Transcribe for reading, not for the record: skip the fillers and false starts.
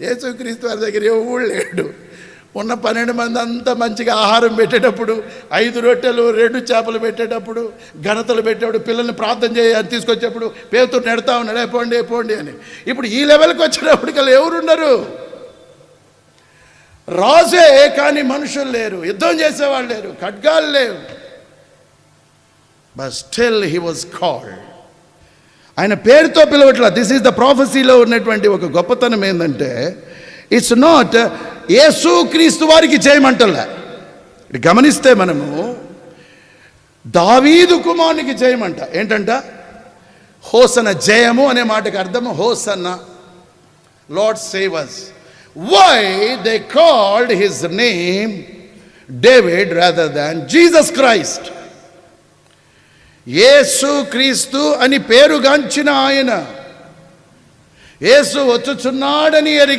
యేసుక్రీస్తు వారి దగ్గర ఎవడు లేడు. ఉన్న 12 మంది అంతా మంచిగా ఆహారం పెట్టేటప్పుడు, 5 రొట్టెలు 2 చేపలు పెట్టేటప్పుడు, ఘనతలు పెట్టేటప్పుడు, పిల్లల్ని ప్రార్థన చేయని తీసుకొచ్చేప్పుడు పేరుతో నెడతా ఉన్నాడు, పోండి పోండి అని. ఇప్పుడు ఈ లెవెల్కి వచ్చేటప్పటికల్లా ఎవరున్నారు? రాజే కానీ మనుషులు లేరు, యుద్ధం చేసేవాళ్ళు లేరు, ఖడ్గాలు లేవు. But still he was called. ఆయన పేరుతో పిలవట్లా. దిస్ ఈజ్ ద ప్రాఫెసీలో ఉన్నటువంటి ఒక గొప్పతనం ఏంటంటే, ఇట్స్ నాట్ యేసుక్రీస్తు వారికి చేయమంటలే. గమనిస్తే మనము దావీదు కుమారునికి చేయమంట. ఏంటంట? హోసన, జయము అనే మాటకి అర్థము hosanna, lord save us. Why they called his name David rather than Jesus Christ? యేసు క్రీస్తు అని పేరుగాంచిన ఆయన యేసు వచ్చుచున్నాడని ఎరిగి